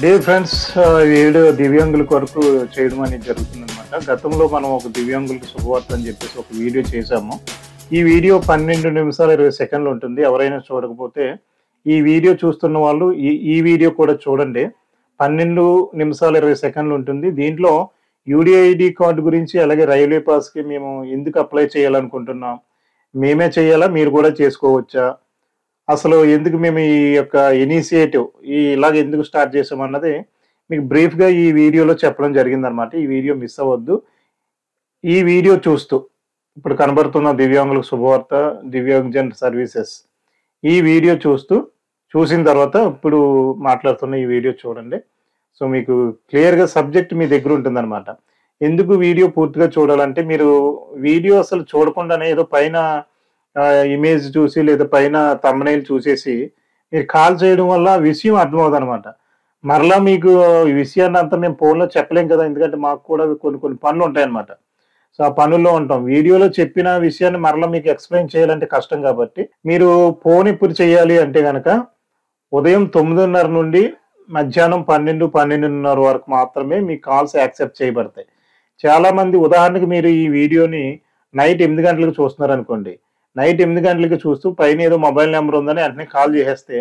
Dear friends, ఈ video దివ్యాంగుల కొరకు చేయడం అనేది జరుగుతుందన్నమాట. గతంలో మనం ఒక దివ్యాంగులకు శుభవార్త అని చెప్పేసి ఒక వీడియో చేశాము. ఈ వీడియో 12 నిమిషాలు 20 సెకండ్లు ఉంటుంది. ఎవరైనా చూడకపోతే ఈ వీడియో చూస్తున్న వాళ్ళు ఈ వీడియో కూడా చూడండి. 12 నిమిషాలు 20 సెకండ్లు ఉంటుంది. దీంట్లో యూడిఐడి కార్డు గురించి, అలాగే రైల్వే పాస్కి మేము ఎందుకు అప్లై చేయాలనుకుంటున్నాం, మేమే చేయాలా, మీరు కూడా చేసుకోవచ్చా, అసలు ఎందుకు మేము ఈ యొక్క ఇనిషియేటివ్ ఇలాగ ఎందుకు స్టార్ట్ చేసామన్నది మీకు బ్రీఫ్గా ఈ వీడియోలో చెప్పడం జరిగిందనమాట. ఈ వీడియో మిస్ అవ్వద్దు. ఈ వీడియో చూస్తూ ఇప్పుడు కనబడుతున్న దివ్యాంగులకు శుభవార్త, దివ్యాంగజన్ సర్వీసెస్, ఈ వీడియో చూసిన తర్వాత ఇప్పుడు మాట్లాడుతున్న ఈ వీడియో చూడండి. సో మీకు క్లియర్గా సబ్జెక్ట్ మీ దగ్గర ఉంటుందన్నమాట. ఎందుకు వీడియో పూర్తిగా చూడాలంటే, మీరు వీడియో అసలు చూడకుండానే ఏదో పైన ఇమేజ్ చూసి లేదా పైన థంబ్నెయిల్ చూసేసి మీరు కాల్ చేయడం వల్ల విషయం అర్థమవుతుంది అనమాట. మరలా మీకు ఈ విషయాన్ని అంతా మేము ఫోన్లో చెప్పలేం కదా, ఎందుకంటే మాకు కూడా కొన్ని పనులు ఉంటాయన్నమాట. సో ఆ పనుల్లో ఉంటాం. వీడియోలో చెప్పిన విషయాన్ని మరలా మీకు ఎక్స్ప్లెయిన్ చేయాలంటే కష్టం. కాబట్టి మీరు ఫోన్ ఎప్పుడు చేయాలి అంటే కనుక ఉదయం 9:30 నుండి మధ్యాహ్నం 12-12:30 వరకు మాత్రమే మీ కాల్స్ యాక్సెప్ట్ చేయబడతాయి. చాలా మంది, ఉదాహరణకు మీరు ఈ వీడియోని నైట్ 8 గంటలకు చూస్తున్నారు అనుకోండి. నైట్ 8 గంటలకి చూస్తూ పైన ఏదో మొబైల్ నెంబర్ ఉందని వెంటనే కాల్ చేసేస్తే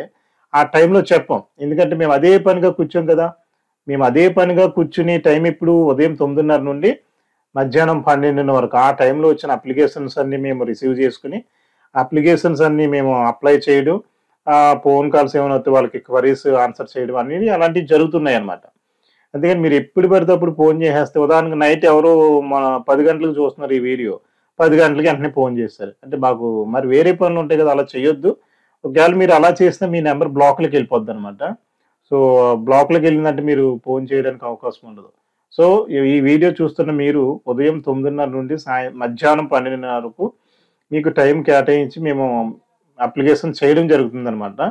ఆ టైంలో చెప్పాం. ఎందుకంటే మేము అదే పనిగా కూర్చోం కదా. మేము అదే పనిగా కూర్చుని టైం ఇప్పుడు ఉదయం 9:30 నుండి మధ్యాహ్నం 12 వరకు. ఆ టైంలో వచ్చిన అప్లికేషన్స్ అన్ని మేము రిసీవ్ చేసుకుని అప్లికేషన్స్ అన్ని మేము అప్లై చేయడం, ఫోన్ కాల్స్ ఏమైనా వస్తే వాళ్ళకి క్వరీస్ ఆన్సర్ చేయడం అనేది అలాంటివి జరుగుతున్నాయి అన్నమాట. అందుకని మీరు ఎప్పుడు పడితే అప్పుడు ఫోన్ చేసేస్తే, ఉదాహరణకు నైట్ ఎవరో 10 గంటలకు చూస్తున్నారు ఈ వీడియో, 10 గంటలకి వెంటనే ఫోన్ చేస్తారు అంటే మాకు మరి వేరే పనులు ఉంటాయి కదా, అలా చేయొద్దు. ఒకవేళ మీరు అలా చేస్తే మీ నెంబర్ బ్లాక్లోకి వెళ్ళిపోద్ది అనమాట. సో బ్లాక్లోకి వెళ్ళిందంటే మీరు ఫోన్ చేయడానికి అవకాశం ఉండదు. సో ఈ వీడియో చూస్తున్న మీరు ఉదయం 9:30 నుండి మధ్యాహ్నం 12:30 వరకు మీకు టైం కేటాయించి మేము అప్లికేషన్ చేయడం జరుగుతుందన్నమాట.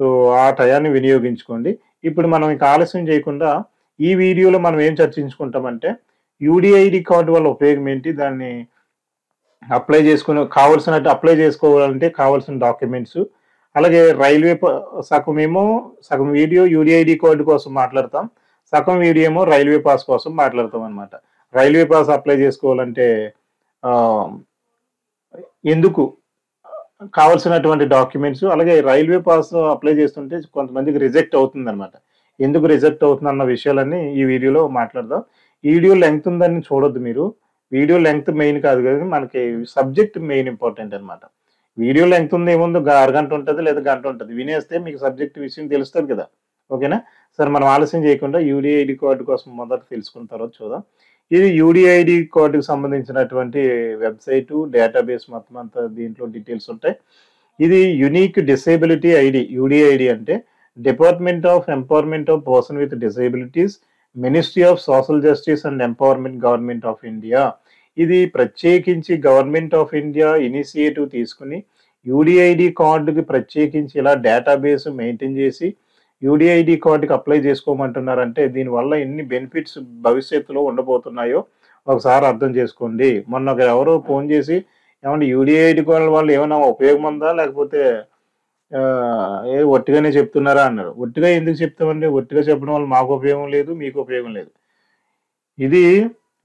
సో ఆ టయాన్ని వినియోగించుకోండి. ఇప్పుడు మనం ఇంకా ఆలస్యం చేయకుండా ఈ వీడియోలో మనం ఏం చర్చించుకుంటామంటే, యూడిఐడి కార్డు వల్ల ఉపయోగం ఏంటి, దాన్ని అప్లై అప్లై చేసుకోవాలంటే కావాల్సిన డాక్యుమెంట్స్, అలాగే సగం వీడియో యూడిఐడి కార్డు కోసం మాట్లాడతాం, సగం వీడియో ఏమో రైల్వే పాస్ కోసం మాట్లాడతాం అనమాట. రైల్వే పాస్ అప్లై చేసుకోవాలంటే ఎందుకు కావాల్సినటువంటి డాక్యుమెంట్స్, అలాగే రైల్వే పాస్ అప్లై చేస్తుంటే కొంతమందికి రిజెక్ట్ అవుతుంది అనమాట. ఎందుకు రిజెక్ట్ అవుతుంది అన్న విషయాలన్నీ ఈ వీడియోలో మాట్లాడదాం. ఈ వీడియో లెంగ్త్ ఉందని చూడొద్దు మీరు. వీడియో లెంగ్త్ మెయిన్ కాదు కానీ మనకి సబ్జెక్ట్ మెయిన్ ఇంపార్టెంట్ అనమాట. వీడియో లెంగ్త్ ఉంది ఏముందో, అరగంట ఉంటుంది లేదా గంట ఉంటుంది, వినేస్తే మీకు సబ్జెక్ట్ విషయం తెలుస్తుంది కదా. ఓకేనా సార్, మనం ఆలస్యం చేయకుండా యూడిఐడి కార్డు కోసం మొదట తెలుసుకున్న తర్వాత చూద్దాం. ఇది యూడిఐడి కార్డుకి సంబంధించినటువంటి వెబ్సైటు, డేటాబేస్ మొత్తం అంతా దీంట్లో డీటెయిల్స్ ఉంటాయి. ఇది యునిక్ డిసేబిలిటీ ఐడి. యూడిఐడి అంటే department of empowerment of person with disabilities, ministry of social justice and empowerment, government of India. ఇది ప్రత్యేకించి గవర్నమెంట్ ఆఫ్ ఇండియా ఇనిషియేటివ్ తీసుకుని యూడిఐడి కార్డుకి ప్రత్యేకించి ఇలా డేటాబేస్ మెయింటైన్ చేసి యూడిఐడి కార్డుకి అప్లై చేసుకోమంటున్నారంటే దీనివల్ల ఎన్ని బెనిఫిట్స్ భవిష్యత్తులో ఉండబోతున్నాయో ఒకసారి అర్థం చేసుకోండి. మొన్న ఎవరో ఫోన్ చేసి, ఏమంటే యూడిఐడి కార్డు వల్ల ఏమైనా ఉపయోగం ఉందా, లేకపోతే ఒట్టిగానే చెప్తున్నారా అన్నారు. ఒట్టిగా ఎందుకు చెప్తామండి? ఒట్టిగా చెప్పడం వల్ల మాకు ఉపయోగం లేదు, మీకు ఉపయోగం లేదు.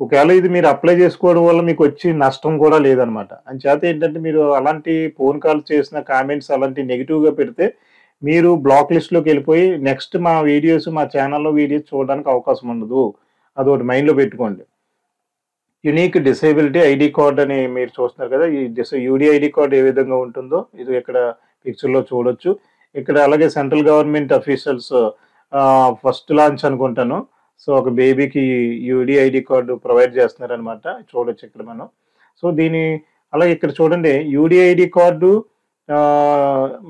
ఒకవేళ ఇది మీరు అప్లై చేసుకోవడం వల్ల మీకు వచ్చి నష్టం కూడా లేదనమాట. అంచేత ఏంటంటే, మీరు అలాంటి ఫోన్ కాల్ చేసిన కామెంట్స్ అలాంటి నెగిటివ్గా పెడితే మీరు బ్లాక్ లిస్ట్లోకి వెళ్ళిపోయి నెక్స్ట్ మా ఛానల్లో వీడియోస్ చూడడానికి అవకాశం ఉండదు. అదొకటి మైండ్లో పెట్టుకోండి. యునిక్ డిసేబిలిటీ ఐడి కార్డ్ అని మీరు చూస్తున్నారు కదా. ఈ యూడిఐడి కార్డ్ ఏ విధంగా ఉంటుందో ఇది ఇక్కడ పిక్చర్లో చూడొచ్చు. ఇక్కడ అలాగే central government officials first launch అనుకుంటాను. సో ఒక బేబీకి యూడిఐడి కార్డు ప్రొవైడ్ చేస్తున్నారనమాట. చూడొచ్చు ఇక్కడ మనం. సో అలాగే ఇక్కడ చూడండి, యూడిఐడి కార్డు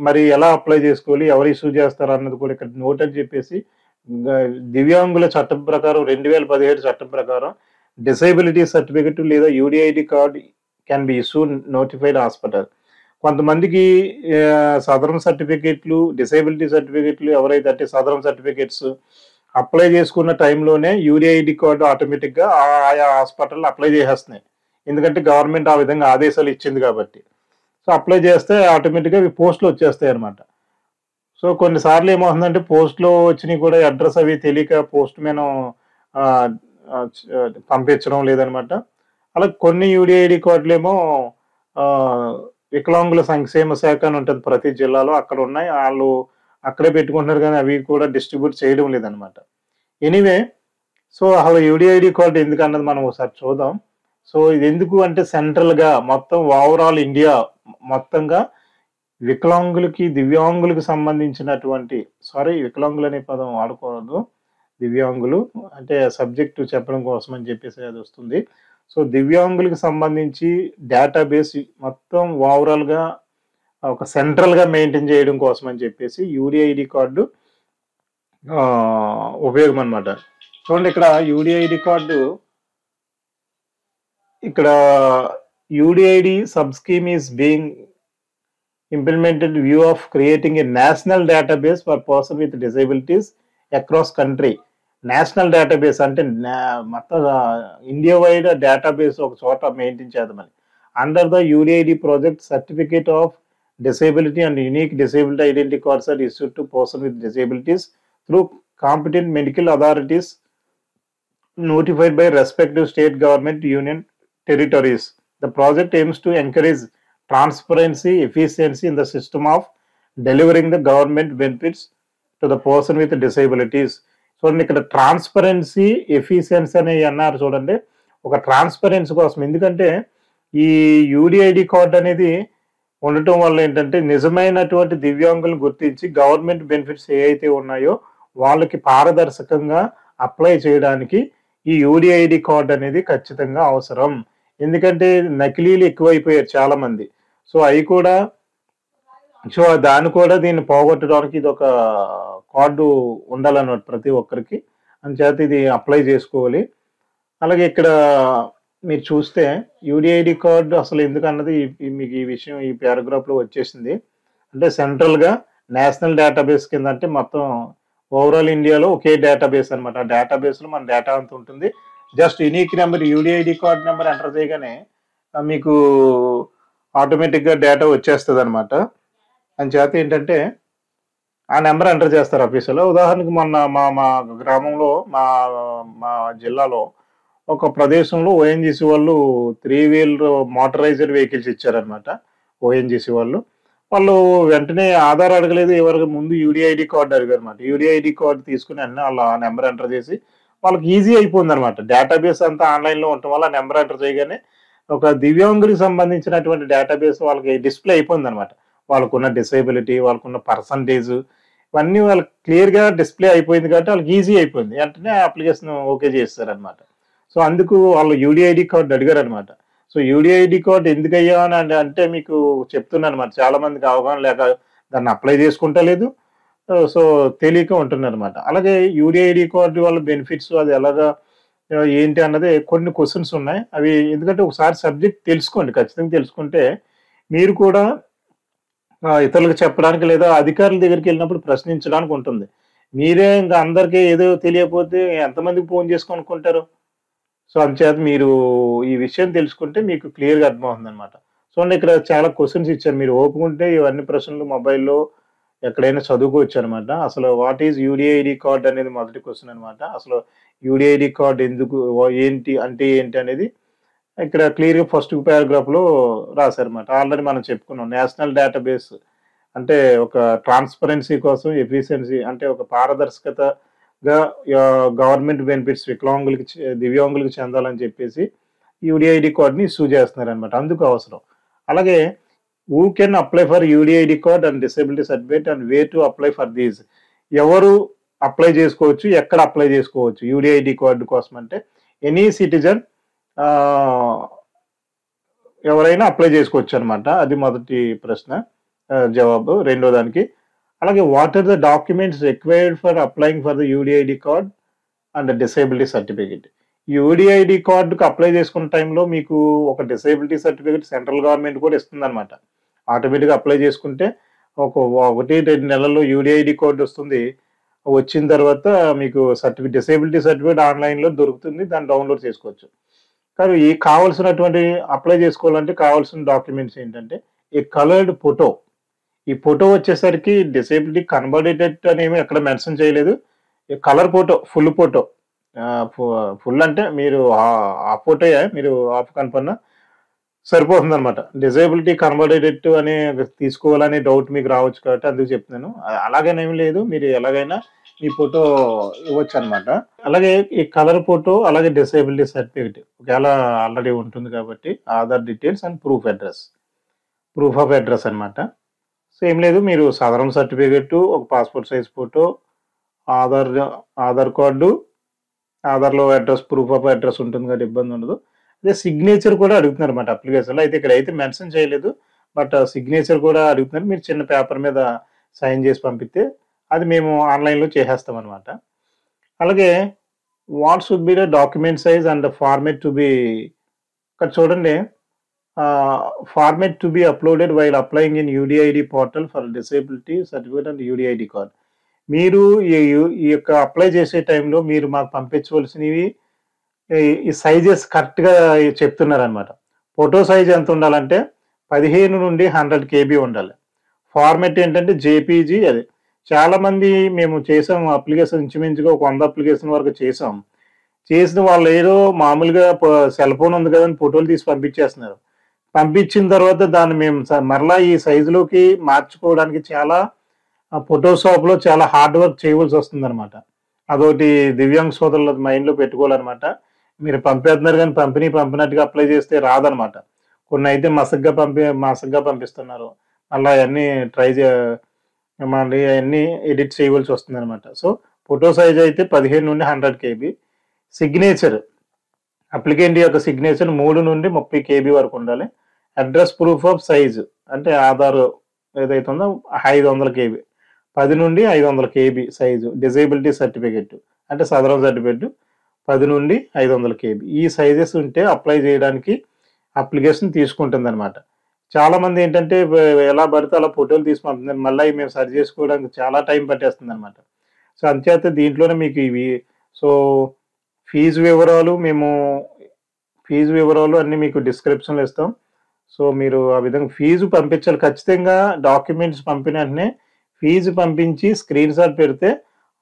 మరి ఎలా అప్లై చేసుకోవాలి, ఎవరు ఇష్యూ చేస్తారు అన్నది కూడా ఇక్కడ నోట్ అని చెప్పేసి, దివ్యాంగుల చట్టం ప్రకారం 2017 చట్టం ప్రకారం డిసేబిలిటీ సర్టిఫికెట్ లేదా UDID card can be issue notified hospital. కొంతమందికి సదరం సర్టిఫికెట్లు, డిసేబిలిటీ సర్టిఫికెట్లు ఎవరైతే అంటే సదరం సర్టిఫికెట్స్ అప్లై చేసుకున్న టైంలోనే యూడిఐడి కార్డు ఆటోమేటిక్గా ఆయా హాస్పిటల్ అప్లై చేసేస్తున్నాయి. ఎందుకంటే గవర్నమెంట్ ఆ విధంగా ఆదేశాలు ఇచ్చింది కాబట్టి. సో అప్లై చేస్తే ఆటోమేటిక్గా అవి పోస్టులు వచ్చేస్తాయి అనమాట. సో కొన్నిసార్లు ఏమవుతుందంటే పోస్ట్‌లో వచ్చినయి కూడా అడ్రెస్ అవి తెలియక పోస్ట్ మ్యాన్ ఆహ్, పంపించడం లేదనమాట. అలా కొన్ని యూడీఐడీ కార్డులేమో ఆహ్, వికలాంగుల సంక్షేమ శాఖ అని ఉంటది ప్రతి జిల్లాలో అక్కడున్నాయి. ఆళ్ళు అక్కడే పెట్టుకుంటున్నారు గానీ అవి కూడా డిస్ట్రిబ్యూట్ చేయడం లేదనమాట. ఎనీవే సో, అసలు యూడీఐడీ కార్డ్ ఎందుకన్నది మనం ఒకసారి చూద్దాం. సో, ఇదెందుకు అంటే సెంట్రల్‌గా మొత్తం ఓవరాల్ ఇండియా మొత్తంగా వికలాంగులకి, దివ్యాంగులకు సంబంధించినటువంటి వికలాంగులనే పదం వాడకూడదు. దివ్యాంగులు అంటే సబ్జెక్ట్ చెప్పడం కోసం అని చెప్పేసి అదొస్తుంది. సో, దివ్యాంగులకు సంబంధించి డేటాబేస్ మొత్తం ఓవరాల్‌గా ఒక సెంట్రల్‌గా మెయింటైన్ చేయడం కోసం అని చెప్పేసి యూడీఐడీ కార్డ్ ఉపయోగం అన్నమాట. చూడండి ఇక్కడ UDID sub scheme is being implemented view of creating a national database for person with disabilities across country. National database అంటే మొత్తం ఇండియా వైడ్ డేటాబేస్ ఒక చోట మెయింటైన్ చేద్దామని. Under the UDID project certificate of disability and unique disability identity cards are issued to person with disabilities through competent medical authorities notified by respective state government union territories. The project aims to encourage transparency, efficiency in the system of delivering the government benefits to the person with disabilities. చూడండి ఇక్కడ transparency, efficiency అనేవి అన్నారు చూడండి. ఒక transparency కోసం ఎందుకంటే ఈ యూడీఐడీ card అనేది ఉండటం వల్ల ఏంటంటే నిజమైనటువంటి దివ్యాంగులను గుర్తించి గవర్నమెంట్ బెనిఫిట్స్ ఏవైతే ఉన్నాయో వాళ్ళకి పారదర్శకంగా అప్లై చేయడానికి ఈ యూడీఐడీ కార్డ్ అనేది ఖచ్చితంగా అవసరం. ఎందుకంటే నకిలీలు ఎక్కువైపోయారు చాలా మంది. సో అవి కూడా దాన్ని కూడా దీన్ని పోగొట్టడానికి ఇది ఒక కార్డు ఉండాలన్నమాట ప్రతి ఒక్కరికి. అందుచేత ఇది అప్లై చేసుకోవాలి. అలాగే ఇక్కడ మీరు చూస్తే యూడీఐడీ కార్డ్ అసలు ఎందుకన్నది మీకు ఈ విషయం ఈ పారాగ్రాఫ్లో వచ్చేసింది. అంటే సెంట్రల్గా నేషనల్ డేటాబేస్ కింద అంటే మొత్తం ఓవరాల్ ఇండియాలో ఒకే డేటాబేస్ అనమాట. ఆ డేటాబేస్లో మన డేటా అంతా ఉంటుంది. Just unique number UDID card number enter చేయగానే మీకు ఆటోమేటిక్గా డేటా వచ్చేస్తుంది అనమాట. అందుచేత ఏంటంటే ఆ నెంబర్ ఎంటర్ చేస్తారు ఆఫీసులో. ఉదాహరణకు మొన్న మా మా గ్రామంలో మా జిల్లాలో ఒక ప్రదేశంలో ఓఎన్జీసీ వాళ్ళు 3 వీలర్ మోటరైజ్డ్ వెహికల్స్ ఇచ్చారనమాట. ఓఎన్జీసీ వాళ్ళు వెంటనే ఆధార్ అడగలేదు, ఎవరికి ముందు యూడీఐడీ కార్డు అడిగారనమాట. యూడీఐడీ కార్డు తీసుకుని అన్నీ వాళ్ళ నెంబర్ ఎంటర్ చేసి వాళ్ళకి ఈజీ అయిపోయింది అనమాట. డేటాబేస్ అంతా ఆన్లైన్లో ఉండటం వల్ల నెంబర్ ఎంటర్ చేయగానే ఒక దివ్యాంగులకు సంబంధించినటువంటి డేటాబేస్ వాళ్ళకి డిస్ప్లే అయిపోయింది అనమాట. వాళ్ళకున్న డిసేబిలిటీ, వాళ్ళకున్న పర్సంటేజ్ ఇవన్నీ వాళ్ళకి క్లియర్గా డిస్ప్లే అయిపోయింది కాబట్టి వాళ్ళకి ఈజీ అయిపోయింది. వెంటనే అప్లికేషన్ ఓకే చేస్తారనమాట. సో అందుకు వాళ్ళు యూడీఐడీ కార్డు అడిగారు అనమాట. సో యూడీఐడీ కార్డు ఎందుకయ్యా అని అంటే మీకు చెప్తున్నాను అనమాట. చాలా మందికి అవగాహన లేక దాన్ని అప్లై చేసుకుంటలేదు. సో తెలియక ఉంటున్నారనమాట. అలాగే యూడీఐడీ కార్డు వల్ల బెనిఫిట్స్ అది ఎలాగా ఏంటి అన్నది కొన్ని క్వశ్చన్స్ ఉన్నాయి. అవి ఎందుకంటే ఒకసారి సబ్జెక్ట్ తెలుసుకోండి, ఖచ్చితంగా తెలుసుకుంటే మీరు కూడా ఇతరులకు చెప్పడానికి లేదా అధికారుల దగ్గరికి వెళ్ళినప్పుడు ప్రశ్నించడానికి ఉంటుంది. మీరే ఇంకా అందరికీ ఏదో తెలియకపోతే ఎంతమందికి ఫోన్ చేసి కొనుక్కుంటారు. సో అందుచేత మీరు ఈ విషయం తెలుసుకుంటే మీకు క్లియర్‌గా అర్థమవుతుందనమాట. చూడండి ఇక్కడ చాలా క్వెషన్స్ ఇచ్చారు. మీరు ఓపుకుంటే ఇవన్నీ ప్రశ్నలు మొబైల్‌లో ఎక్కడైనా చదువుకోవచ్చనమాట. అసలు వాట్ ఈస్ యూడీఐడీ కార్డ్ అనేది మొదటి క్వెషన్ అనమాట. అసలు యూడీఐడీ కార్డ్ ఎందుకు, ఏంటి అంటే ఏంటి అనేది ఇక్కడ క్లియర్‌గా ఫస్ట్ పారాగ్రాఫ్‌లో రాశారన్నమాట. ఆల్రెడీ మనం చెప్పుకున్నాం. నేషనల్ డేటాబేస్ అంటే ఒక ట్రాన్స్పరెన్సీ కోసం, ఎఫిషియన్సీ అంటే ఒక పారదర్శకతగా గవర్నమెంట్ బెనిఫిట్స్ వికలాంగులకి దివ్యాంగులకు చెందాలని చెప్పేసి యూడీఐడీ కార్డ్‌ని ఇష్యూ చేస్తున్నారన్నమాట. అందుకు అవసరం. అలాగే who can apply for UDID card and disability certificate and way to apply for these. ఎవరు అప్లై చేసుకోవచ్చు, ఎక్కడ అప్లై చేసుకోవచ్చు యూడీఐడీ కార్డు కోసం అంటే ఎనీ సిటిజన్ ఎవరైనా అప్లై చేసుకోవచ్చు అనమాట. అది మొదటి ప్రశ్న జవాబు. రెండో దానికి అలాగే what are the documents required for applying for the UDID card and disability certificate. UDID కార్డుకు అప్లై చేసుకున్న టైంలో మీకు ఒక డిసేబిలిటీ సర్టిఫికేట్ సెంట్రల్ గవర్నమెంట్ కూడా ఇస్తుందన్నమాట. ఆటోమేటిక్గా అప్లై చేసుకుంటే ఒక 1-2 నెలల్లో యూడీఐడీ కార్డు వస్తుంది. వచ్చిన తర్వాత మీకు డిసేబిలిటీ సర్టిఫికేట్ ఆన్లైన్లో దొరుకుతుంది. దాన్ని డౌన్లోడ్ చేసుకోవచ్చు. కానీ ఈ కావాల్సినటువంటి అప్లై చేసుకోవాలంటే కావాల్సిన డాక్యుమెంట్స్ ఏంటంటే ఏ కలర్డ్ ఫోటో. ఈ ఫోటో వచ్చేసరికి డిసేబిలిటీ కనబడేటట్టు అనేమి ఎక్కడ మెన్షన్ చేయలేదు. ఈ colour photo, full photo. Full అంటే మీరు హాఫ్ ఫోటోయే మీరు హాఫ్ కనపడినా సరిపోతుందనమాట. డిజేబిలిటీ కనబడేటట్టు అని తీసుకోవాలనే డౌట్ మీకు రావచ్చు కాబట్టి అందుకు చెప్తున్నాను. అలాగనేమి లేదు. మీరు ఎలాగైనా ఈ ఫోటో ఇవ్వొచ్చనమాట. అలాగే ఈ కలర్ ఫోటో, అలాగే డిసేబిలిటీ సర్టిఫికేట్ ఒకేళ ఆల్రెడీ ఉంటుంది కాబట్టి Aadhaar details and proof of address అనమాట. సో, ఏం లేదు మీరు సాధారణ సర్టిఫికేటు, ఒక passport size photo, Aadhaar Aadhaar card, ఆధార్‌లో అడ్రెస్ ప్రూఫ్ ఆఫ్ అడ్రెస్ ఉంటుంది కాబట్టి ఇబ్బందుండదు. అదే సిగ్నేచర్ కూడా అడుగుతున్నారన్నమాట అప్లికేషన్‌లో. అయితే ఇక్కడైతే మెన్షన్ చేయలేదు. బట్ సిగ్నేచర్ కూడా అడుగుతున్నారు. మీరు చిన్న పేపర్ మీద సైన్ చేసి పంపిస్తే అది మేము ఆన్‌లైన్‌లో చేసేస్తామన్నమాట. అలాగే what should be the document size and format to be ఇక్కడ చూడండి format to be uploaded while applying in UDID portal for disability certificate and UDID card. మీరు ఈ యొక్క అప్లై చేసే టైంలో మీరు మాకు పంపించవలసినవి ఈ సైజెస్ కరెక్ట్‌గా చెప్తున్నారనమాట. ఫోటో సైజ్ ఎంత ఉండాలంటే 15 నుండి 100 కేబీ ఉండాలి. ఫార్మాట్ ఏంటంటే జేపీజీ అది. చాలామంది మేము చేసాము అప్లికేషన్ ఇంచుమించుగా ఒక 100 అప్లికేషన్ వరకు చేసాం. చేసిన వాళ్ళు ఏదో మామూలుగా సెల్ ఫోన్ ఉంది కదా అని ఫోటోలు తీసి పంపించేస్తున్నారు. పంపించిన తర్వాత దాన్ని మేము మరలా ఈ సైజులోకి మార్చుకోవడానికి చాలా ఫోటోషాప్‌లో చాలా హార్డ్ వర్క్ చేయవలసొస్తుందనమాట. అదోటి దివ్యాంగ్ సోదరుల మైండ్‌లో పెట్టుకోవాలనమాట. మీరు పంపేస్తున్నారు గానీ పంపినట్టుగా అప్లై చేస్తే రాదనమాట. కొన్నైతే మసగ్గా పంపిస్తున్నారు. మళ్ళా అయన్నీ మళ్ళీ అయన్నీ ఎడిట్ చేయవలసొస్తుందనమాట. సో, ఫోటో సైజ్ అయితే 15-100 కేబీ. సిగ్నేచర్ అప్లికెంట్ యొక్క సిగ్నేచర్ 3-30 కేబీ వరకు ఉండాలి. అడ్రెస్ ప్రూఫ్ ఆఫ్ సైజ్ అంటే ఆధార్ ఏదైతే ఉందో 500 KB. 10-500 KB size. Disability certificate అంటే సదరం సర్టిఫికేట్ 10-500 కేబీ. ఈ సైజెస్ ఉంటే అప్లై చేయడానికి అప్లికేషన్ తీసుకుంటుందనమాట. చాలామంది ఏంటంటే ఎలా పడితే అలా ఫోటోలు తీసి పంపుతున్నారు. మళ్ళీ మేము సరి చేసుకోవడానికి చాలా టైం పట్టేస్తుందనమాట. సో, అంచేత దీంట్లోనే మీకు ఇవి సో, ఫీజు వివరాలు అన్నీ మీకు డిస్క్రిప్షన్‌లో ఇస్తాం. సో, మీరు ఆ విధంగా ఫీజు పంపించాలి. ఖచ్చితంగా డాక్యుమెంట్స్ పంపిన వెంటనే ఫీజు పంపించి స్క్రీన్‌షాట్ పెడితే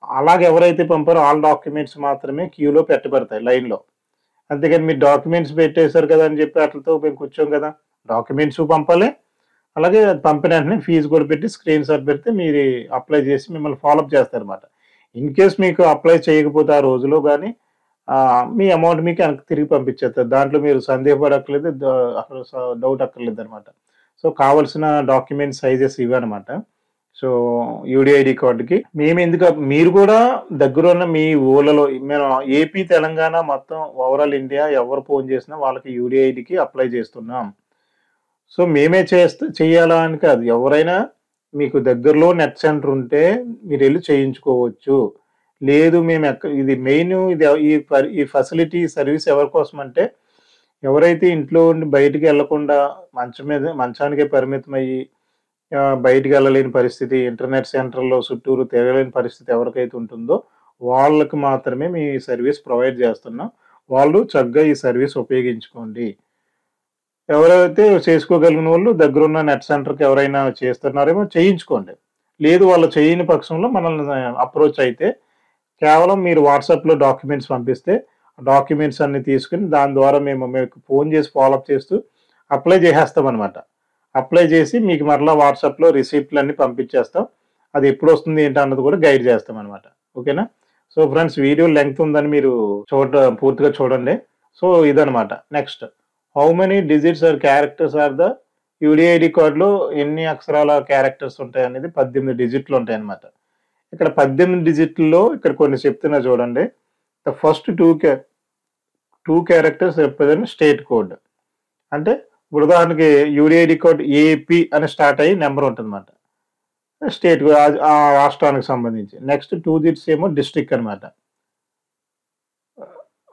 అలాగే ఎవరైతే పంపారో ఆల్ డాక్యుమెంట్స్ మాత్రమే క్యూలో పెట్టబడతాయి లైన్‌లో. అంతేగాని మీరు డాక్యుమెంట్స్ పెట్టేశారు కదా అని చెప్పి అట్లతో మేము కూర్చోం కదా! డాక్యుమెంట్స్ పంపాలి. అలాగే పంపిన వెంటనే ఫీజు కూడా పెట్టి స్క్రీన్‌షాట్ పెడితే మీరు అప్లై చేసి మిమ్మల్ని ఫాలోఅప్ చేస్తారన్నమాట. ఇన్ కేస్ మీకు అప్లై చేయకపోతే ఆ రోజులో గాని మీ అమౌంట్ మీకు వెనక్కి తిరిగి పంపించేస్తారు. దాంట్లో మీరు సందేహపడక్కర్లేదు. అసలు డౌట్ అక్కర్లేదన్నమాట. సో, కావాల్సిన డాక్యుమెంట్ సైజెస్ ఇవన్నమాట. సో, యూడీఐడీ కార్డ్‌కి మీరు కూడా దగ్గరున్న మీ ఊర్లలో మేము ఏపీ, తెలంగాణ మొత్తం ఓవరాల్ ఇండియా ఎవరు ఫోన్ చేసినా వాళ్ళకి యూడీఐడీకి అప్లై చేస్తున్నాం. సో, మేమే చెయ్యాలా అని కాదు. ఎవరైనా మీకు దగ్గరలో నెట్ సెంటర్ ఉంటే మీరెళ్లి చేయించుకోవచ్చు. లేదు మేము ఇది మెయిన్ ఈ ఫెసిలిటీ సర్వీస్ ఎవరి కోసం అంటే ఎవరైతే ఇంట్లో ఉండి బయటికెళ్ళకుండా మంచానికే పరిమితమయ్యి బయటికెళ్ళలేని పరిస్థితి, ఇంటర్నెట్ సెంటర్‌లో చుట్టూరు తిరగలేని పరిస్థితి ఎవరికైతే ఉంటుందో వాళ్ళకి మాత్రమే మేము ఈ సర్వీస్ ప్రొవైడ్ చేస్తున్నాం. వాళ్ళు చక్కగా ఈ సర్వీస్ ఉపయోగించుకోండి. ఎవరైతే చేసుకోగలిగినోళ్ళు దగ్గరున్న నెట్ సెంటర్‌కి ఎవరైనా చేస్తున్నారేమో చేయించుకోండి. లేదు వాళ్ళు చేయని పక్షంలో మనల్ని అప్రోచ్ అయితే కేవలం మీరు వాట్సాప్‌లో డాక్యుమెంట్స్ పంపిస్తే డాక్యుమెంట్స్ అన్నీ తీసుకొని దాని ద్వారా మీకు ఫోన్ చేసి ఫాలోఅప్ చేస్తూ అప్లై చేసేస్తామనమాట. అప్లై చేసి మీకు మరలా వాట్సాప్‌లో రిసిప్ట్‌లన్నీ పంపించేస్తాం. అది ఎప్పుడొస్తుంది ఏంటి అన్నది కూడా గైడ్ చేస్తామనమాట. ఓకేనా? సో, ఫ్రెండ్స్ వీడియో లెంగ్త్ ఉందని మీరు పూర్తిగా చూడండి. సో, ఇదనమాట. Next how many digits or characters are the UDID కార్డ్‌లో ఎన్ని అక్షరాల క్యారెక్టర్స్ ఉంటాయనేది 18 డిజిట్లు ఉంటాయన్నమాట. ఇక్కడ 18 డిజిట్‌ల్లో ఇక్కడ కొన్ని చెప్తున్నా చూడండి. The first 2 characters represent state code. అంటే ఇప్పుడు ఉదాహరణకి యూడీఐడీ కోడ్ ఏపీ అని స్టార్ట్ అయ్యి నంబర్ ఉంటుందన్నమాట. స్టేట్ ఆ రాష్ట్రానికి సంబంధించి. నెక్స్ట్ 2 డిజిట్స్ ఏమో డిస్ట్రిక్ట్ అనమాట.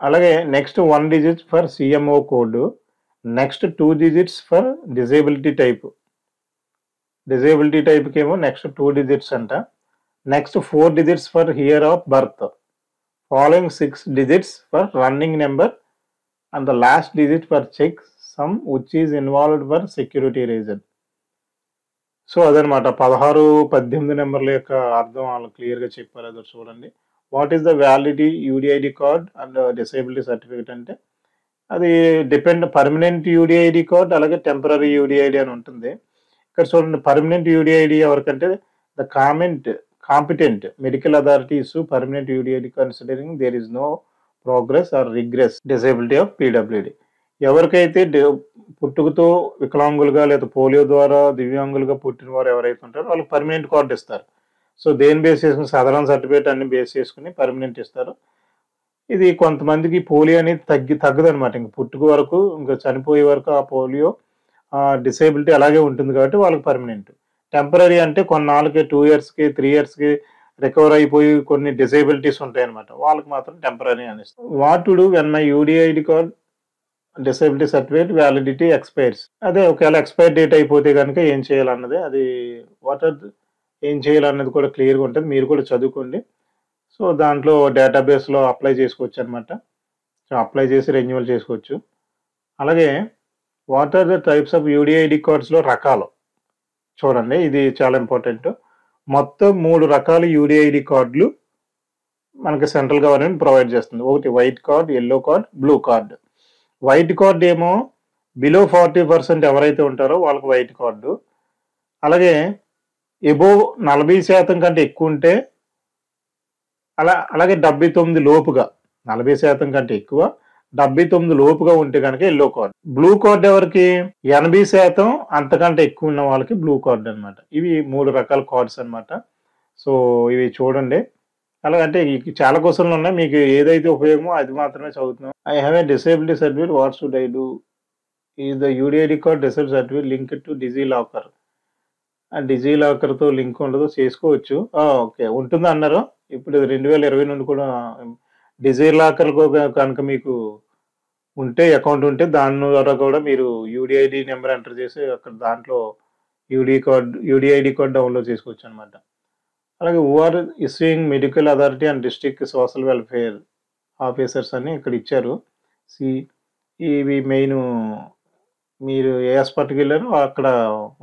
అలాగే next 1 digit for CMO code. Next 2 digits for disability type. Disability టైప్‌కేమో నెక్స్ట్ 2 డిజిట్స్ అంట. Next 4 digits for year of birth. Following 6 digits for running number and the last digit for check sum which is involved for security reason. So అదనమాట 16, 18 నెంబర్ల యొక్క అర్థం వాళ్ళు క్లియర్‌గా చెప్పారు. అదో చూడండి. What is the validity UDID card and disability certificate అంటే అది పర్మనెంట్ యూడీఐడీ కార్డ్ అలాగే టెంపరరీ యూడీఐడీ అని ఉంటుంది. ఇక్కడ చూడండి పర్మనెంట్ యూడీఐడీ ఎవరికంటే the competent medical authority issue permanent UDID considering there is no progress or regress disability of PWD. ఎవరికైతే పుట్టుకతో వికలాంగులుగా లేదా పోలియో ద్వారా దివ్యాంగులుగా పుట్టిన వారు ఎవరైతే ఉంటారో వాళ్ళకి పర్మనెంట్ కార్డు ఇస్తారు. సో దేని బేస్ చేసుకుని సాధారణ సర్టిఫికేట్ అన్ని బేస్ చేసుకుని పర్మనెంట్ ఇస్తారు. ఇది కొంతమందికి పోలియో అనేది తగ్గదనమాట. ఇంక పుట్టుక వరకు ఇంకా చనిపోయే వరకు ఆ పోలియో డిసేబిలిటీ అలాగే ఉంటుంది కాబట్టి వాళ్ళకి పర్మనెంట్. టెంపరరీ అంటే కొన్నాళ్ళకి 2 ఇయర్స్‌కి, 3 ఇయర్స్‌కి రికవర్ అయిపోయి కొన్ని డిసేబిలిటీస్ ఉంటాయన్నమాట. వాళ్ళకి మాత్రం టెంపరరీ అని ఇస్తారు. What to do when my UDID card disability certificate validity expires. అదే ఒకవేళ ఎక్స్పైర్ డేట్ అయిపోతే గనుక ఏం చేయాలన్నది అది ఏం చేయాలన్నది కూడా క్లియర్‌గా ఉంటది. మీరు కూడా చదువుకోండి. సో దాంట్లో డేటాబేస్‌లో అప్లై చేసుకోవచ్చనమాట. సో అప్లై చేసి రెన్యువల్ చేసుకోవచ్చు. అలాగే what are the types of UDID కార్డ్స్‌లో రకాలు. చూడండి ఇది చాలా ఇంపార్టెంట్. మొత్తం 3 రకాల యూడీఐడీ కార్డులు మనకి సెంట్రల్ గవర్నమెంట్ ప్రొవైడ్ చేస్తుంది. ఒకటి white card, yellow card, blue card. White card ఏమో బిలో 40% ఎవరైతే ఉంటారో వాళ్ళకి వైట్ కార్డు. అలాగే ఎబోవ్ 40% కంటే ఎక్కువ ఉంటే అలాగే 79 లోపుగా 40% కంటే ఎక్కువ 79 లోపుగా ఉంటే కనుక యెల్లో కార్డ్. బ్లూ కార్డ్ ఎవరికి 80% అంతకంటే ఎక్కువ ఉన్న వాళ్ళకి బ్లూ కార్డ్ అనమాట. ఇవి 3 రకాల కార్డ్స్ అనమాట. సో ఇవి చూడండి. అలాగంటే చాలా క్వశ్చన్లు ఉన్నాయి. మీకు ఏదైతే ఉపయోగమో అది మాత్రమే చదువుతున్నాం. I have a disability certificate what should I do? Is the UDID card disability certificate linked to DigiLocker. ఆ డిజీ లాకర్‌తో లింక్ ఉండదు చేసుకోవచ్చు. ఓకే. ఉంటుంది అన్నారు. ఇప్పుడు 2020 నుండి కూడా డిజీ లాకర్‌లో కనుక మీకు ఉంటే అకౌంట్ ఉంటే దాని ద్వారా కూడా మీరు యూడీఐడీ నెంబర్ ఎంటర్ చేసి అక్కడ దాంట్లో యూడీఐడీ కార్డ్ డౌన్లోడ్ చేసుకోవచ్చు అనమాట. అలాగే who are issuing medical authority and district social welfare officers అని ఇక్కడ ఇచ్చారు. ఇవి మెయిన్ మీరు ఏ హాస్పిటల్‌కి వెళ్ళారో అక్కడ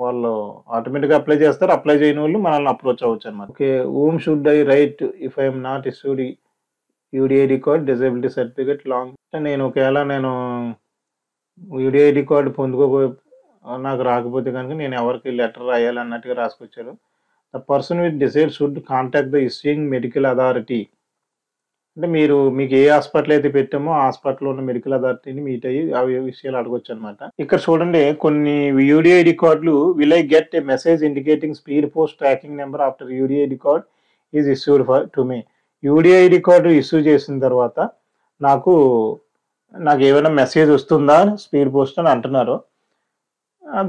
వాళ్ళు ఆటోమేటిక్‌గా అప్లై చేస్తారు. అప్లై చేయని వాళ్ళు మనల్ని అప్రోచ్ అవ్వచ్చు అనమాట. Okay. Whom should I write if I am not issued UDID card disability certificate long. నేను ఒకవేళ యూడీఐడీ కార్డ్ నాకు రాకపోతే కనుక నేను ఎవరికి లెటర్ రాయాలి అన్నట్టుగా రాసుకొచ్చారు. The person with disable should contact the issuing medical authority. అంటే మీకు ఏ హాస్పిటల్ అయితే పెట్టామో ఆ హాస్పిటల్‌లో ఉన్న మెడికల్ అథారిటీని మీట్ అయ్యి ఆ విషయాలు అడగొచ్చు అనమాట. ఇక్కడ చూడండి కొన్ని యూడీఐడీ కార్డులు will I get a message indicating speed post tracking number after UDID card is issued to me. UDID card issue చేసిన తర్వాత నాకు ఏమైనా మెసేజ్ వస్తుందా స్పీడ్ పోస్ట్ అని అంటున్నారు.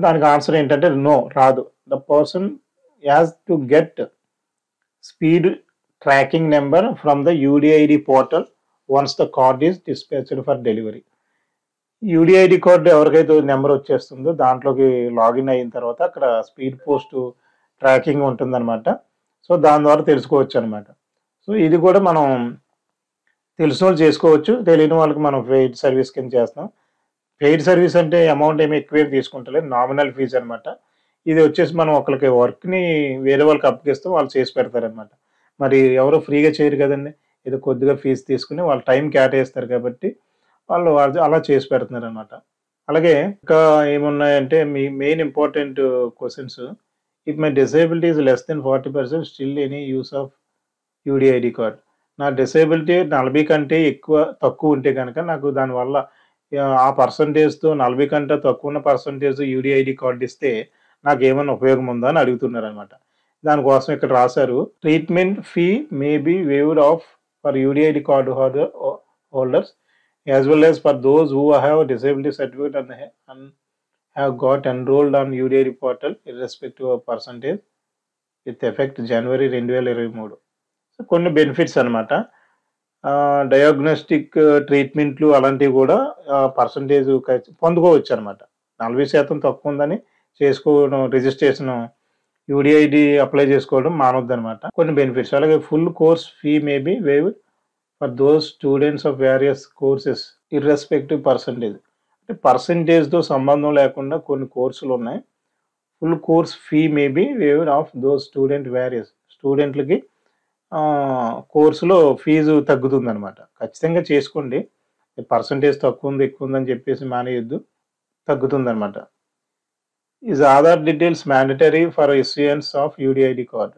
దానికి ఆన్సర్ ఏంటంటే నో, రాదు. The person has to get speed tracking number from the UDID portal once the card is dispatched for delivery. UDID card ఎవరికైతే నెంబర్ వచ్చేస్తుందో దాంట్లోకి లాగిన్ అయిన తర్వాత అక్కడ స్పీడ్ పోస్ట్ ట్రాకింగ్ ఉంటుందన్నమాట. సో దాని ద్వారా తెలుసుకోవచ్చు అనమాట. సో ఇది కూడా మనం తెలిసిన వాళ్ళు చేసుకోవచ్చు. తెలియని వాళ్ళకి మనం పెయిడ్ సర్వీస్ కింద చేస్తాం. పెయిడ్ సర్వీస్ అంటే అమౌంట్ ఏమి ఎక్కువ తీసుకుంటలేదు. నామినల్ ఫీజ్ అనమాట. ఇది వచ్చేసి మనం ఒకరికి వర్క్‌ని వేరే వాళ్ళకి అప్పగిస్తాం. వాళ్ళు చేసి పెడతారనమాట. మరి ఎవరు ఫ్రీగా చేయరు కదండీ. ఏదో కొద్దిగా ఫీజు తీసుకొని వాళ్ళు టైం కేటాయిస్తారు కాబట్టి వాళ్ళు అలా చేసి పెడుతున్నారనమాట. అలాగే ఇంకా ఏమున్నాయంటే main important questions. If my disability is less then 40% still any use of UDID card. నా డిసేబిలిటీ 40 కంటే తక్కువ ఉంటే గనక నాకు దానివల్ల ఆ పర్సెంటేజ్‌తో 40 కంటే తక్కువ ఉన్న పర్సెంటేజ్ యూడీఐడీ కార్డ్ ఇస్తే నాకేమన్నా ఉపయోగం ఉందా అని అడుగుతున్నారనమాట. దానికోసం ఇక్కడ రాశారు. Treatment fee may be waived off for UDID card holders as well as for those who have disability certificate and have got enrolled on UDID portal irrespective of percentage with effect January 2023. So కొన్ని benefits అనమాట. Diagnostic ట్రీట్మెంట్లు అలాంటివి కూడా percentage పొందుకోవచ్చు అనమాట. 40% తక్కువ ఉందని చేసుకోవడం registration యూడీఐడీ apply చేసుకోవడం మానొద్దనమాట. కొన్ని బెనిఫిట్స్. అలాగే full course fee may be waived for those students of various courses irrespective percentage. అంటే పర్సెంటేజ్‌తో సంబంధం లేకుండా కొన్ని కోర్సులు ఉన్నాయి. Full course fee may be waived off those student various. స్టూడెంట్‌లకి కోర్సులో ఫీజు తగ్గుతుందనమాట. ఖచ్చితంగా చేసుకోండి. పర్సెంటేజ్ తక్కువుంది, ఎక్కువుందని చెప్పేసి మానేయొద్దు. తగ్గుతుందనమాట. Is Aadhaar details mandatory for issuance of UDID card.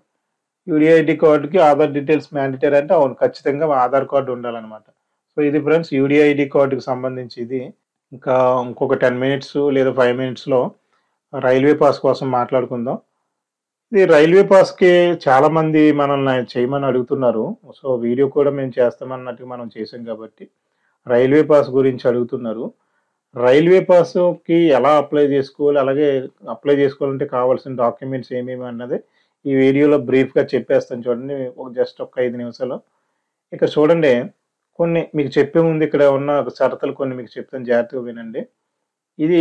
UDID కార్డ్‌కి ఆధార్ డీటెయిల్స్ మ్యాండేటరీ అంటే అవును. ఖచ్చితంగా ఆధార్ కార్డ్ ఉండాలనమాట. సో, ఇది ఫ్రెండ్స్ యూడీఐడీ కార్డ్‌కి సంబంధించి ఇది. ఇంకా ఇంకొక 10 మినిట్స్ లేదా 5 మినిట్స్‌లో రైల్వే పాస్ కోసం మాట్లాడుకుందాం. ఇది రైల్వే పాస్‌కి చాలామంది మనల్ని చేయమని అడుగుతున్నారు. సో, వీడియో కూడా మేము చేస్తామన్నట్టుగా మనం చేసాం కాబట్టి, రైల్వే పాస్ గురించి అడుగుతున్నారు. రైల్వే పాస్‌కి ఎలా అప్లై చేసుకోవాలి? అలాగే అప్లై చేసుకోవాలంటే కావాల్సిన డాక్యుమెంట్స్ ఏమేమి అన్నది ఈ వీడియోలో బ్రీఫ్‌గా చెప్పేస్తాను చూడండి. జస్ట్ ఒక 5 నిమిషాలు. ఇక చూడండి కొన్ని మీకు చెప్పే ముందు ఇక్కడ ఉన్న షరతులు కొన్ని మీకు చెప్తాను జాగ్రత్తగా వినండి. ఇది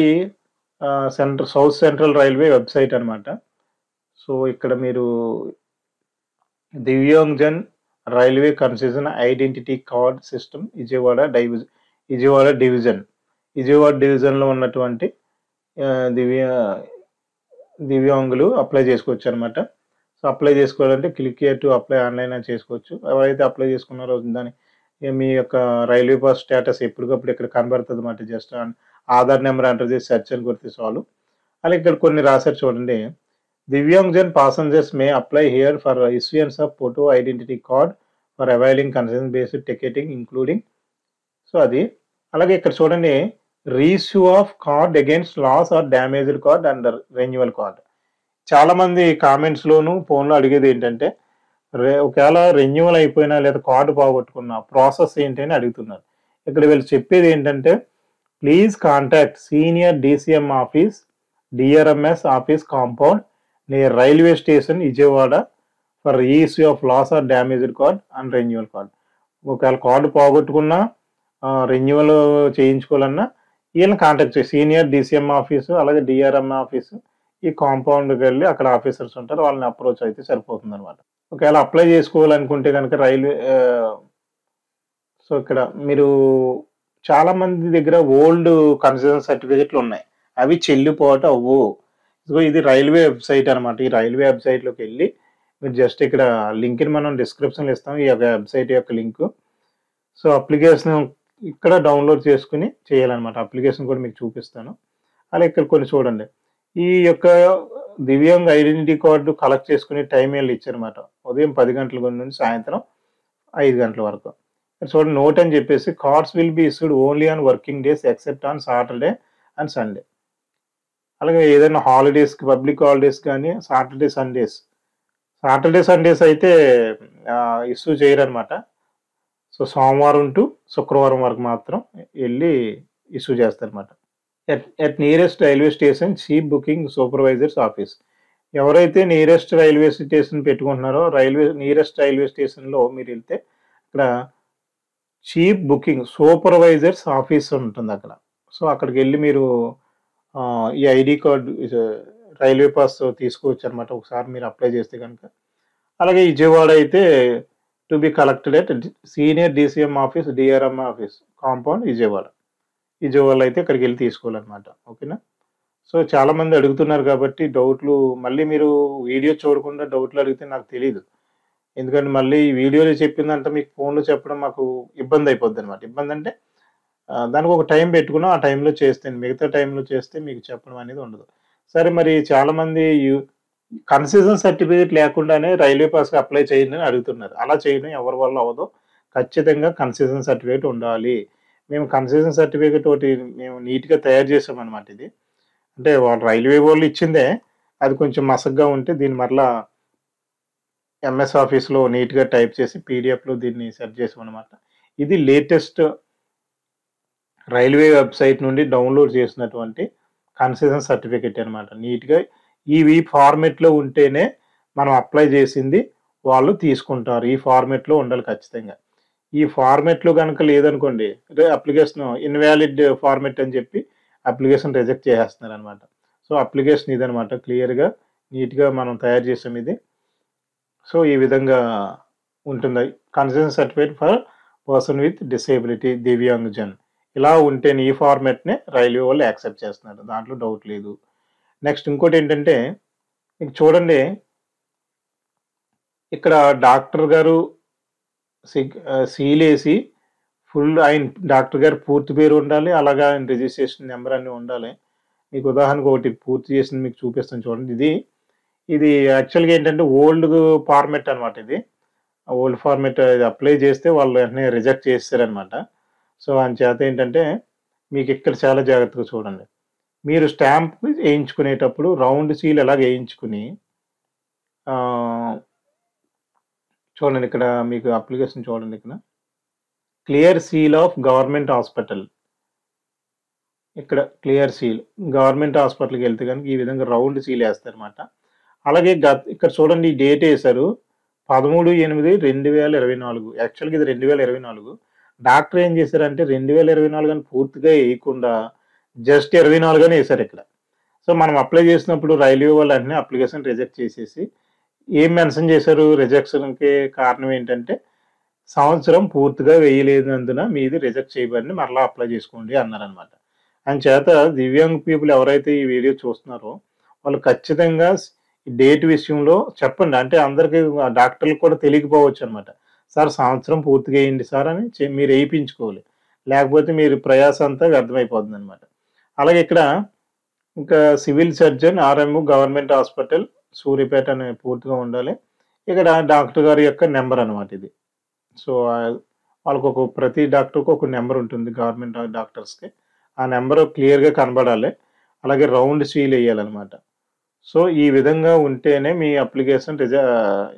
సౌత్ సెంట్రల్ రైల్వే వెబ్‌సైట్ అన్నమాట. సో, ఇక్కడ మీరు Divyangjan railway concession identity card system Vijayawada division. Vijayawada డివిజన్‌లో ఉన్నటువంటి ఆహ్, దివ్య దివ్యాంగులు అప్లై చేసుకోవచ్చనమాట. సో, అప్లై చేసుకోవాలంటే click here to apply online అని చేసుకోవచ్చు. ఎవరైతే అప్లై చేసుకున్నారో దాని మీ యొక్క రైల్వే పాస్ స్టేటస్ ఎప్పటికప్పుడు ఇక్కడ కనబడుతదన్నమాట. జస్ట్ ఆధార్ నంబర్ ఎంటర్ చేసి సెర్చ్ అని కొడితే చాలు. అలాగే ఇక్కడ కొన్ని రాసారు చూడండి. Divyangjan passengers may apply here for issuance of photo identity card for availing concession based ticketing including. So, అది. అలాగే ఇక్కడ చూడండి reissue of card against loss or damaged card and renewal card. చాలామంది కామెంట్స్‌లోను, ఫోన్‌లో అడిగేదేంటంటే ఒకవేళ రెన్యువల్ అయిపోయినా లేదా కార్డ్ పోగొట్టుకున్నా ప్రాసెస్ ఏంటి అని అడుగుతున్నారు. ఇక్కడ వీళ్ళు చెప్పేదేంటంటే please contact senior DCM office, DRM's office compound near railway station Vijayawada for reissue of loss or damaged card and renewal card. ఒకవేళ కార్డ్ పోగొట్టుకున్నా రెన్యువల్ చేయించుకోవాలన్నా వీళ్ళని కాంటాక్ట్ చేయి. సీనియర్ డీసీఎం ఆఫీసు అలాగే డీఆర్ఎం ఆఫీసు ఈ కాంపౌండ్‌కి వెళ్లి అక్కడ ఆఫీసర్స్ ఉంటారు. వాళ్ళని అప్రోచ్ అయితే సరిపోతుందన్నమాట. ఒకవేళ అప్లై చేసుకోవాలనుకుంటే గనుక సో, ఇక్కడ మీరు చాలా మంది దగ్గర ఓల్డ్ కన్సెషన్ సర్టిఫికేట్లు ఉన్నాయి. అవి చెల్లిపోవటం అవ్వవు. సో, ఇది రైల్వే వెబ్‌సైట్ అన్నమాట. ఈ రైల్వే వెబ్‌సైట్‌లోకెళ్ళి మీరు జస్ట్ ఇక్కడ లింక్‌ని మనం డిస్క్రిప్షన్‌లో ఇస్తాం. ఈ యొక్క వెబ్‌సైట్ యొక్క లింకు. సో, అప్లికేషన్ ఇక్కడ డౌన్‌లోడ్ చేసుకొని చేయాలన్నమాట. అప్లికేషన్ కూడా మీకు చూపిస్తాను. అలాగే ఇక్కడ కొన్ని చూడండి. ఈ యొక్క దివ్యాంగ్ ఐడెంటిటీ కార్డ్ కలెక్ట్ చేసుకునే టైం వీళ్ళు ఇచ్చారన్నమాట. ఉదయం 10 గంటల నుండి సాయంత్రం 5 గంటల వరకు. ఇక్కడ చూడండి నోట్ అని చెప్పేసి cards will be issued only on working days except on Saturday and Sunday. అలాగే ఏదైనా హాలిడేస్‌కి పబ్లిక్ హాలిడేస్ గాని సాటర్‌డే, సండేస్ అయితే ఇష్యూ చేయరన్నమాట. సో, సోమవారం టు శుక్రవారం వరకు మాత్రం ఎళ్లి ఇష్యూ చేస్తారన్నమాట. At nearest railway station chief booking supervisors office. ఎవరైతే నియరెస్ట్ రైల్వే స్టేషన్ పెట్టుకుంటున్నారో నియరెస్ట్ రైల్వే స్టేషన్‌లో మీరెళ్తే ఇక్కడ చీఫ్ బుకింగ్ సూపర్వైజర్స్ ఆఫీస్ ఉంటుందక్కడ. సో, అక్కడికెళ్లి మీరు ఈ ఐడీ కార్డ్ రైల్వే పాస్ తీసుకోవచ్చనమాట. ఒకసారి మీరు అప్లై చేస్తే గనుక. అలాగే విజయవాడ అయితే to be collected at senior DCM office, DRM office compound Vijayawada. విజయవాడలో అయితే ఇక్కడికెళ్లి తీసుకోవాలనమాట. ఓకేనా? సో, చాలామంది అడుగుతున్నారు కాబట్టి డౌట్‌లు మళ్ళీ మీరు వీడియో చూడకుండా డౌట్‌లు అడిగితే నాకు తెలీదు. ఎందుకంటే మళ్ళీ వీడియోలో చెప్పిందంతా మీకు ఫోన్‌లో చెప్పడం మాకు ఇబ్బందయిపోద్దనమాట. ఇబ్బందంటే దానికి ఒక టైం పెట్టుకున్నాం. ఆ టైంలో చేస్తేను. మిగతా టైంలో చేస్తే మీకు చెప్పడం అనేది ఉండదు. సరే మరి చాలామంది కన్సెషన్ సర్టిఫికేట్ లేకుండానే రైల్వే పాస్‌కి అప్లై చేయండి అని అడుగుతున్నారు. అలా చేయడం ఎవరి వల్ల అవ్వదు. ఖచ్చితంగా కన్సెషన్ సర్టిఫికేట్ ఉండాలి. మేము కన్సెషన్ సర్టిఫికేట్ ఒకటి మేము నీట్‌గా తయారు చేసామనమాట ఇది. అంటే వాళ్ళు రైల్వే వోళ్ళు ఇచ్చిందే. అది కొంచెం మసకగా ఉంటే దీన్ని మరలా ఎంఎస్ ఆఫీస్‌లో నీట్‌గా టైప్ చేసి పీడీఎఫ్‌లో దీన్ని సెట్ చేసామనమాట. ఇది లేటెస్ట్ రైల్వే వెబ్‌సైట్ నుండి డౌన్‌లోడ్ చేసినటువంటి కన్సెషన్ సర్టిఫికేట్ అనమాట. నీట్‌గా ఈ ఫార్మాట్‌లో ఉంటేనే మనం అప్లై చేసింది వాళ్ళు తీసుకుంటారు. ఈ ఫార్మాట్‌లో ఉండాలి ఖచ్చితంగా. ఈ ఫార్మాట్‌లో గనుక లేదనుకోండి అప్లికేషన్ ఇన్‌వాలిడ్ ఫార్మాట్ అని చెప్పి అప్లికేషన్ రిజెక్ట్ చేసేస్తున్నారనమాట. సో, అప్లికేషన్ ఇదనమాట. క్లియర్‌గా నీట్‌గా మనం తయారు చేసాం ఇది. సో, ఈ విధంగా ఉంటుంది. Concession certificate for person with disability Divyangjan. ఇలా ఉంటేనే ఈ ఫార్మాట్‌నే రైల్వే వాళ్ళు యాక్సెప్ట్ చేస్తున్నారు. దాంట్లో డౌట్ లేదు. నెక్స్ట్ ఇంకోటేంటంటే మీకు చూడండి ఇక్కడ డాక్టర్ గారు సీలేసి ఆయన డాక్టర్ గారి పూర్తి పేరు ఉండాలి. అలాగే ఆయన రిజిస్ట్రేషన్ నంబర్ అన్నీ ఉండాలి. మీకు ఉదాహరణకు ఒకటి పూర్తి చేసింది మీకు చూపిస్తాను చూడండి. ఇది యాక్చువల్‌గా ఏంటంటే ఓల్డ్ ఫార్మాట్ అనమాట ఇది. ఓల్డ్ ఫార్మాట్ అప్లై చేస్తే వాళ్ళు వెంటనే రిజెక్ట్ చేసేసారనమాట. సో, అంచేత ఏంటంటే మీకిక్కడ చాలా జాగ్రత్తగా చూడండి. మీరు స్టాంప్ ఏయించుకునేటప్పుడు రౌండ్ సీల్ ఎలాగ ఏయించుకుని ఆహ్, చూడండి ఇక్కడ మీకు అప్లికేషన్ చూడండి ఇక్కడ. Clear seal of government hospital. ఇక్కడ క్లియర్ సీల్. గవర్నమెంట్ హాస్పిటల్‌కెళ్తే గనుక ఈ విధంగా రౌండ్ సీల్ ఏస్తారనమాట. అలాగే ఇక్కడ చూడండి ఈ డేట్ ఏసారు. 13/8/2024 యాక్చువల్‌గా ఇది 2024. డాక్టర్ ఏం చేశారంటే 2024 అని పూర్తిగా ఏయకుండా జస్ట్ 24 అని ఏసారిక్కడ. సో, మనం అప్లై చేసినప్పుడు రైల్వే వాళ్ళు వెంటనే అప్లికేషన్ రిజెక్ట్ చేసేసి ఏం మెన్షన్ చేశారు రిజెక్షన్‌కి కారణం ఏంటంటే, సంవత్సరం పూర్తిగా వేయలేనందున మీది రిజెక్ట్ చేయబడింది. మరలా అప్లై చేసుకోండి అన్నారనమాట. అంచేత దివ్యాంగ్ పీపుల్ ఎవరైతే ఈ వీడియో చూస్తున్నారో వాళ్ళు ఖచ్చితంగా డేట్ విషయంలో చెప్పండి. అంటే అందరికి డాక్టర్‌లకు కూడా తెలియకపోవచ్చనమాట. సార్ సంవత్సరం పూర్తిగా ఎయండి సార్ అని మీరు ఏయించుకోవాలి. లేకపోతే మీరు ప్రయాస అంతా వ్యర్థమైపోతుందనమాట. అలాగే ఇక్కడ ఇంకా civil surgeon RMO government hospital Suryapet అని పూర్తిగా ఉండాలి. ఇక్కడ డాక్టర్ గారి యొక్క నంబర్ అనమాట ఇది. సో, వాళ్ళకొక ప్రతి డాక్టర్‌కి ఒక నంబర్ ఉంటుంది గవర్నమెంట్ డాక్టర్స్‌కి. ఆ నంబర్ క్లియర్‌గా కనబడాలి. అలాగే రౌండ్ సీల్ ఎయ్యాలనమాట. సో, ఈ విధంగా ఉంటేనే మీ అప్లికేషన్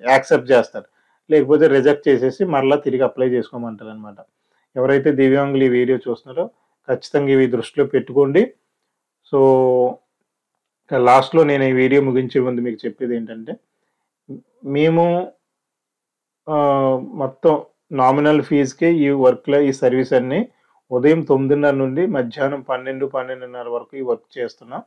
యాక్సెప్ట్ చేస్తారు. లేకపోతే రిజెక్ట్ చేసేసి మరలా తిరిగి అప్లై చేసుకోమంటారనమాట. ఎవరైతే దివ్యాంగులు ఈ వీడియో చూస్తున్నారో ఖచ్చితంగా ఇవి దృష్టిలో పెట్టుకోండి. సో, ఇక లాస్ట్‌లో నేను ఈ వీడియో ముగించే ముందు మీకు చెప్పేదేంటంటే, మేము మొత్తం నామినల్ ఫీజ్‌కే ఈ సర్వీస్ అన్నీ ఉదయం 9:30 నుండి మధ్యాహ్నం 12, 12:30 వరకు ఈ వర్క్ చేస్తున్నాం.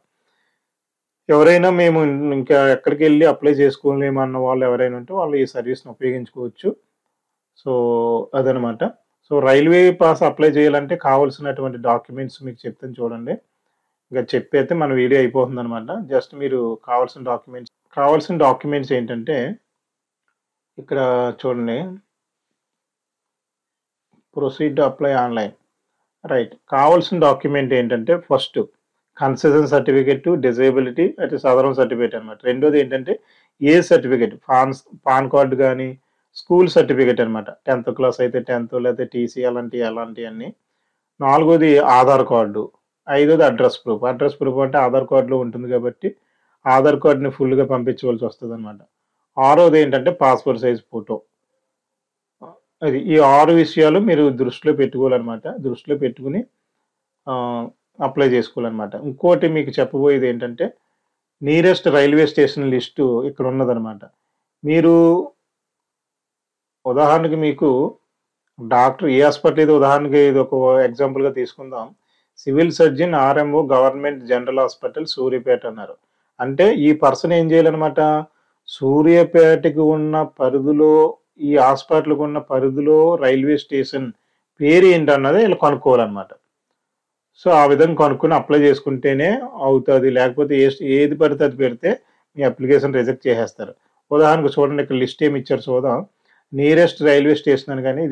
ఎవరైనా మేము ఇంకా ఎక్కడికెళ్ళి అప్లై చేసుకోలేమన్న వాళ్ళు ఎవరైనా ఉంటే వాళ్ళు ఈ సర్వీస్‌ని ఉపయోగించుకోవచ్చు. సో, అదనమాట. సో, రైల్వే పాస్ అప్లై చేయాలంటే కావాల్సినటువంటి డాక్యుమెంట్స్ మీకు చెప్తాను చూడండి. ఇంక చెప్పేస్తే మన వీడియో అయిపోతుందనమాట. జస్ట్ మీరు కావాల్సిన డాక్యుమెంట్స్ ఏంటంటే ఇక్కడ చూడండి. Proceed to apply online. Right. కావాల్సిన డాక్యుమెంట్ ఏంటంటే ఫస్ట్ కన్సెషన్ సర్టిఫికేట్, డిజేబిలిటీ అయితే సదరం సర్టిఫికేట్ అనమాట. రెండోది ఏంటంటే ఏజ్ సర్టిఫికేట్ పాన్ కార్డ్ గాని, స్కూల్ సర్టిఫికేట్ అనమాట. 10థ్ క్లాస్ అయితే 10థ్ లేకపోతే టీసీ అలాంటియన్నీ. నాలుగోది ఆధార్ కార్డు. ఐదోది అడ్రెస్ ప్రూఫ్. అడ్రెస్ ప్రూఫ్ అంటే ఆధార్ కార్డ్‌లో ఉంటుంది కాబట్టి ఆధార్ కార్డ్‌ని ఫుల్‌గా పంపించవలసి వస్తదనమాట. ఆరోది ఏంటంటే పాస్‌పోర్ట్ సైజ్ ఫోటో. అది ఈ 6 విషయాలు మీరు దృష్టిలో పెట్టుకోవాలనమాట. దృష్టిలో పెట్టుకొని అప్లై చేసుకోవాలనమాట. ఇంకోటి మీకు చెప్పబోయేది ఏంటంటే నియరెస్ట్ రైల్వే స్టేషన్ లిస్టు ఇక్కడ ఉన్నదనమాట. మీరు ఉదాహరణకి మీకు డాక్టర్ ఏ హాస్పిటల్ ఏదో ఉదాహరణకి ఇది ఒక ఎగ్జాంపుల్‌గా తీసుకుందాం. Civil surgeon RMO government general hospital Suryapet అన్నారు. అంటే ఈ పర్సన్ ఏం చేయాలనమాట, సూర్యాపేటకి ఉన్న పరిధిలో ఈ హాస్పిటల్‌కి ఉన్న పరిధిలో రైల్వే స్టేషన్ పేరు ఏంటన్నది ఈళ్ళు కనుక్కోవాలనమాట. సో, ఆ విధంగా కనుక్కొని అప్లై చేసుకుంటేనే అవుతది. లేకపోతే ఏది పడితే అది పెడితే మీ అప్లికేషన్ రిజెక్ట్ చేసేస్తారు. ఉదాహరణకు చూడండి ఇక్కడ లిస్ట్ ఏమి ఇచ్చారు చూద్దాం. నియరెస్ట్ రైల్వే స్టేషన్ అని గాని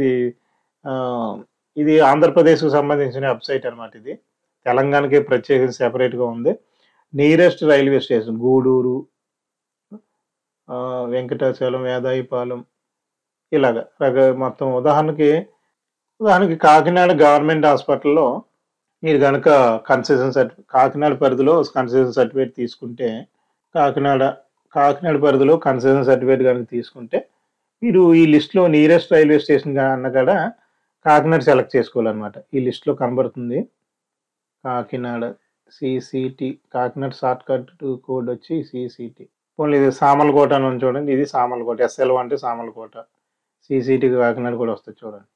ఇది ఆంధ్రప్రదేశ్‌కి సంబంధించిన వెబ్‌సైట్ అనమాట ఇది. తెలంగాణకి ప్రత్యేకించి సెపరేట్‌గా ఉంది. Nearest railway station Gudur, Venkatachalam, Vedayapalem ఇలాగ మొత్తం ఉదాహరణకి కాకినాడ గవర్నమెంట్ హాస్పిటల్‌లో మీరు గనక కాకినాడ పరిధిలో కన్సెషన్ సర్టిఫికేట్ తీసుకుంటే కాకినాడ పరిధిలో కన్సెషన్ సర్టిఫికేట్ గనక తీసుకుంటే మీరు ఈ లిస్ట్‌లో నియరెస్ట్ రైల్వే స్టేషన్ అన్న కాడ కాకినాడ సెలెక్ట్ చేసుకోవాలనమాట. ఈ లిస్ట్‌లో కనబడుతుంది. కాకినాడ సీసీటీ కాకినాడ షార్ట్‌కట్ కోడ్ వచ్చి సీసీటీ. పోన్లే ఇది సామర్లకోట అని ఉంది చూడండి. ఇది సామర్లకోట. ఎస్ఎల్ఓ అంటే సామర్లకోట. సీసీటీ కాకినాడ కూడా వస్తది చూడండి.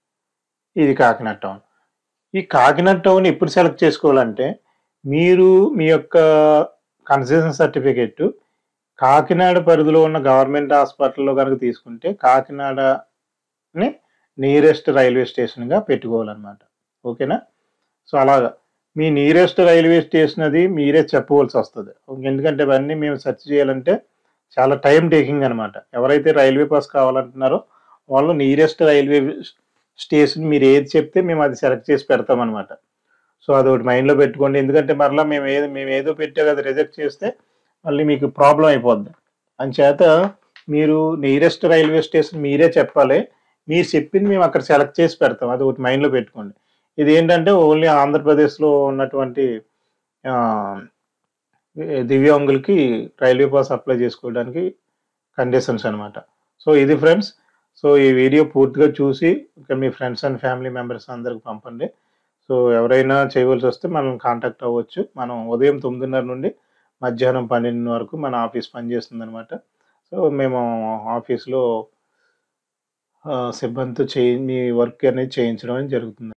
ఇది కాకినాడ టౌన్. ఈ కాకినాడ టౌన్ ఎప్పుడు సెలెక్ట్ చేసుకోవాలంటే మీరు మీ యొక్క కన్సెషన్ సర్టిఫికేట్ కాకినాడ పరిధిలో ఉన్న గవర్నమెంట్ హాస్పిటల్‌లో గనక తీసుకుంటే కాకినాడని నియరెస్ట్ రైల్వే స్టేషన్‌గా పెట్టుకోవాలనమాట. ఓకేనా? సో, అలాగా మీ నియరెస్ట్ రైల్వే స్టేషన్ అది మీరే చెప్పవలసొస్తది. ఎందుకంటే ఇవన్నీ మేము సెర్చ్ చేయాలంటే చాలా టైమ్ టేకింగ్ అనమాట. ఎవరైతే రైల్వే పాస్ కావాలంటున్నారో వాళ్ళు నియరెస్ట్ రైల్వే స్టేషన్ మీరేది చెప్తే మేము అది సెలెక్ట్ చేసి పెడతామనమాట. సో, అదొకటి మైండ్‌లో పెట్టుకోండి. ఎందుకంటే మరలా మేమేదో పెట్టాక అది రిజెక్ట్ చేస్తే మళ్ళీ మీకు ప్రాబ్లమ్ అయిపోద్ది. అంచేత మీరు నియరెస్ట్ రైల్వే స్టేషన్ మీరే చెప్పాలి. మీరు చెప్పింది మేము అక్కడ సెలెక్ట్ చేసి పెడతాం. అదొకటి మైండ్‌లో పెట్టుకోండి. ఇదేంటంటే ఓన్లీ ఆంధ్రప్రదేశ్‌లో ఉన్నటువంటి ఆహ్, దివ్యాంగులకి రైల్వే పాస్ అప్లై చేసుకోవడానికి కండిషన్స్ అనమాట. సో, ఇది ఫ్రెండ్స్. సో, ఈ వీడియో పూర్తిగా చూసి ఇక మీ ఫ్రెండ్స్ అండ్ ఫ్యామిలీ మెంబర్స్ అందరికి పంపండి. సో, ఎవరైనా చేయవలసొస్తే మనల్ని కాంటాక్ట్ అవ్వచ్చు. మనం ఉదయం 9:30 నుండి మధ్యాహ్నం 12 వరకు మన ఆఫీస్ పనిచేస్తుందనమాట. సో, మేము ఆఫీస్‌లో సిబ్బందితో మీ వర్క్ అనేది చేయించడం అనేది జరుగుతుంది.